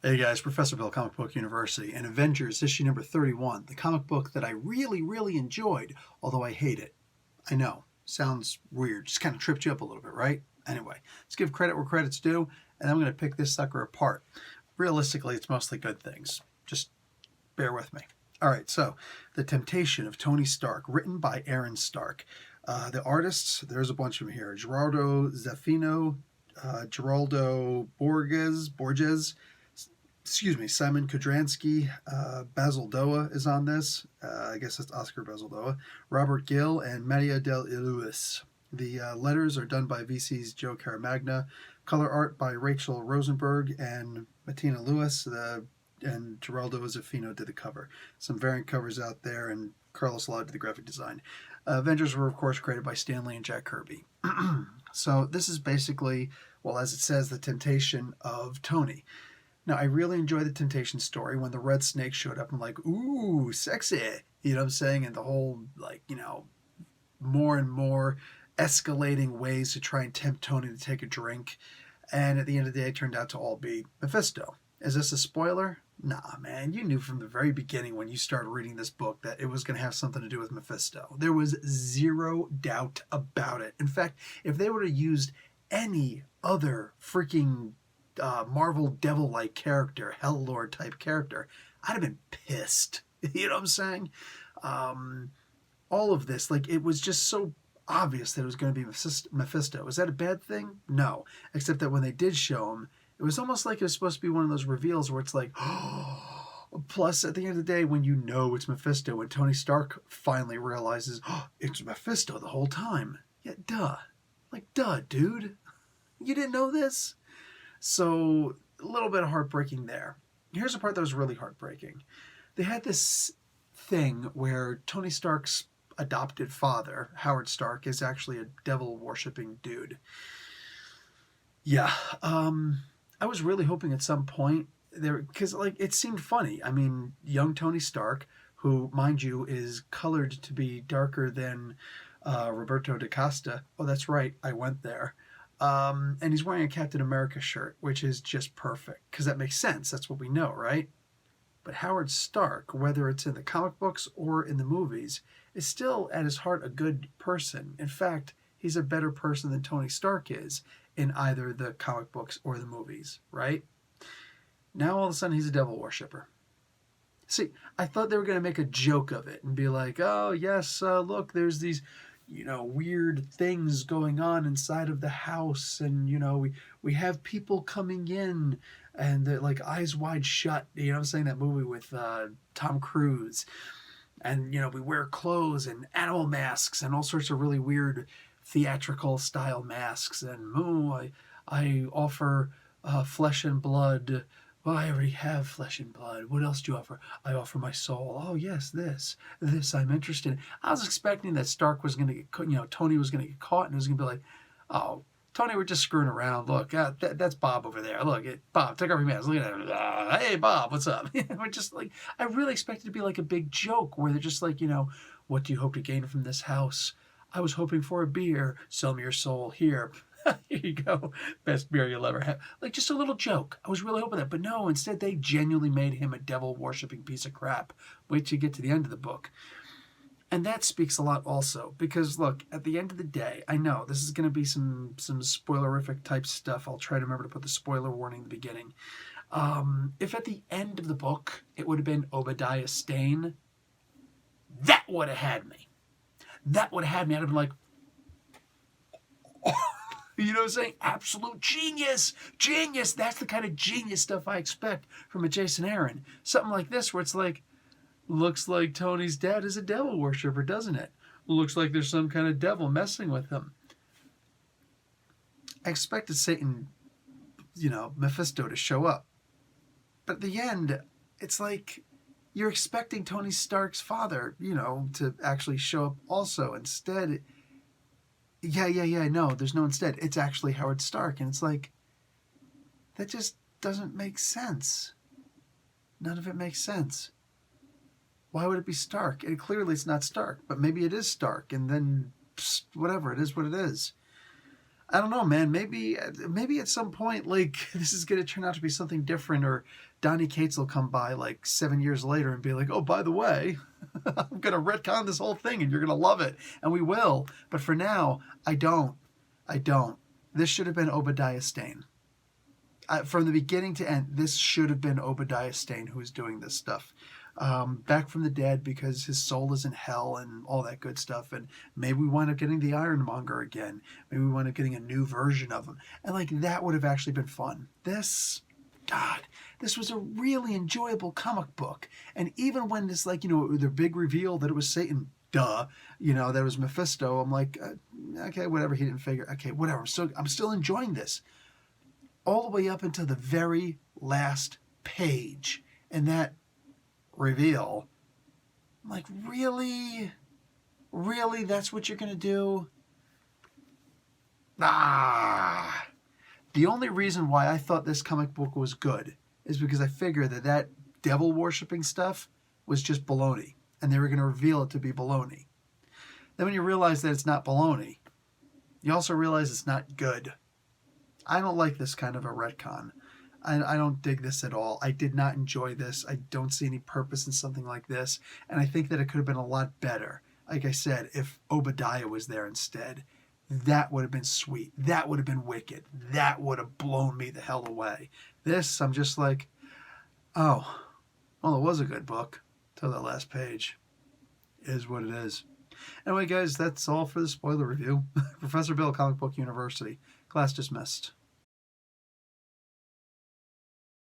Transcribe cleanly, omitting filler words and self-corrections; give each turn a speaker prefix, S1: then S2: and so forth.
S1: Hey guys, Professor Bill, Comic Book University, and Avengers issue number 31, the comic book that I really enjoyed, although I hate it. I know, sounds weird, just kind of tripped you up a little bit, right? Anyway, let's give credit where credit's due, and I'm going to pick this sucker apart. Realistically, it's mostly good things. Just bear with me. All right, so The Temptation of Tony Stark, written by Aaron Stark. The artists, there's a bunch of them here. Gerardo Zaffino, Geraldo Borges, Simon Kudransky, Basil Doa is on this. I guess it's Oscar Basil Doa. Robert Gill and Maria del Iluis. The letters are done by VC's Joe Caramagna. Color art by Rachel Rosenberg and Martina Lewis. And Geraldo Zaffino did the cover. Some variant covers out there, and Carlos Law did the graphic design. Avengers were, of course, created by Stan Lee and Jack Kirby. So this is basically, well, as it says, the temptation of Tony. Now, I really enjoyed the Temptation story. When the Red Snake showed up, I'm like, ooh, sexy. You know what I'm saying? And the whole, more and more escalating ways to try and tempt Tony to take a drink. And at the end of the day, it turned out to all be Mephisto. Is this a spoiler? Nah, man. You knew from the very beginning when you started reading this book that it was going to have something to do with Mephisto. There was zero doubt about it. In fact, if they would have used any other freaking Marvel devil-like character, Hell Lord type character, I'd have been pissed. You know what I'm saying? All of this, it was just so obvious that it was going to be Mephisto. Is that a bad thing? No. Except that when they did show him, it was almost like it was supposed to be one of those reveals where it's like, plus, at the end of the day, when you know it's Mephisto, when Tony Stark finally realizes, it's Mephisto the whole time. Yeah, duh. Duh, dude. You didn't know this? So, a little bit heartbreaking there. Here's a part that was really heartbreaking. They had this thing where Tony Stark's adopted father, Howard Stark, is actually a devil-worshipping dude. Yeah, I was really hoping at some point there, because it seemed funny. I mean, young Tony Stark, who, mind you, is colored to be darker than Roberto da Costa. Oh, that's right, I went there. And he's wearing a Captain America shirt, which is just perfect, because that makes sense. That's what we know, right? But Howard Stark, whether it's in the comic books or in the movies, is still at his heart a good person. In fact, he's a better person than Tony Stark is in either the comic books or the movies, right? Now all of a sudden he's a devil worshipper. See, I thought they were going to make a joke of it and be like, oh, yes, look, there's these weird things going on inside of the house, and we have people coming in and they're like Eyes Wide Shut, I'm saying, that movie with Tom Cruise, and we wear clothes and animal masks and all sorts of really weird theatrical style masks, and I offer flesh and blood. Well, I already have flesh and blood. What else do you offer? I offer my soul. Oh, yes, this I'm interested in. I was expecting that Stark was going to get, Tony was going to get caught, and it was going to be like, oh, Tony, we're just screwing around. Look, that's Bob over there. Look, Bob, take off your mask. Look at that. Hey, Bob, what's up? We're just I really expected it to be like a big joke where they're just like, what do you hope to gain from this house? I was hoping for a beer. Sell me your soul. Here. Here you go. Best beer you'll ever have. Just a little joke. I was really hoping that. But no, instead they genuinely made him a devil-worshipping piece of crap. Wait till you get to the end of the book. And that speaks a lot also. Because, look, at the end of the day, I know this is going to be some spoilerific type stuff. I'll try to remember to put the spoiler warning in the beginning. If at the end of the book it would have been Obadiah Stane, that would have had me. That would have had me. I'd have been like, you know what I'm saying? Absolute genius. Genius. That's the kind of genius stuff I expect from a Jason Aaron. Something like this where it's like, looks like Tony's dad is a devil worshiper, doesn't it? Looks like there's some kind of devil messing with him. I expected Satan, Mephisto to show up. But at the end, it's like you're expecting Tony Stark's father, to actually show up also. Instead, no, there's no instead. It's actually Howard Stark. And it's like, that just doesn't make sense. None of it makes sense. Why would it be Stark? And clearly it's not Stark, but maybe it is Stark. And then, whatever, it is what it is. I don't know, man. Maybe at some point, like, this is going to turn out to be something different, or Donny Cates will come by like 7 years later and be like, "Oh, by the way, I'm going to retcon this whole thing, and you're going to love it," and we will. But for now, I don't. I don't. This should have been Obadiah Stane. From the beginning to end, this should have been Obadiah Stane who was doing this stuff. Back from the dead, because his soul is in hell and all that good stuff. And maybe we wind up getting the Ironmonger again. Maybe we wind up getting a new version of him. And like that would have actually been fun. God, this was a really enjoyable comic book. And even when this, like, the big reveal that it was Satan, that it was Mephisto, I'm like, okay, whatever, he didn't figure. Okay, whatever. I'm still enjoying this. All the way up until the very last page. And that reveal, I'm like, really? Really? That's what you're going to do? The only reason why I thought this comic book was good is because I figured that devil worshipping stuff was just baloney. And they were going to reveal it to be baloney. Then when you realize that it's not baloney, you also realize it's not good. I don't like this kind of a retcon. I don't dig this at all. I did not enjoy this. I don't see any purpose in something like this. And I think that it could have been a lot better. Like I said, if Obadiah was there instead, that would have been sweet. That would have been wicked. That would have blown me the hell away. This, I'm just like, oh, well, it was a good book till that last page. It is what it is. Anyway, guys, that's all for the spoiler review. Professor Bill, Comic Book University. Class dismissed.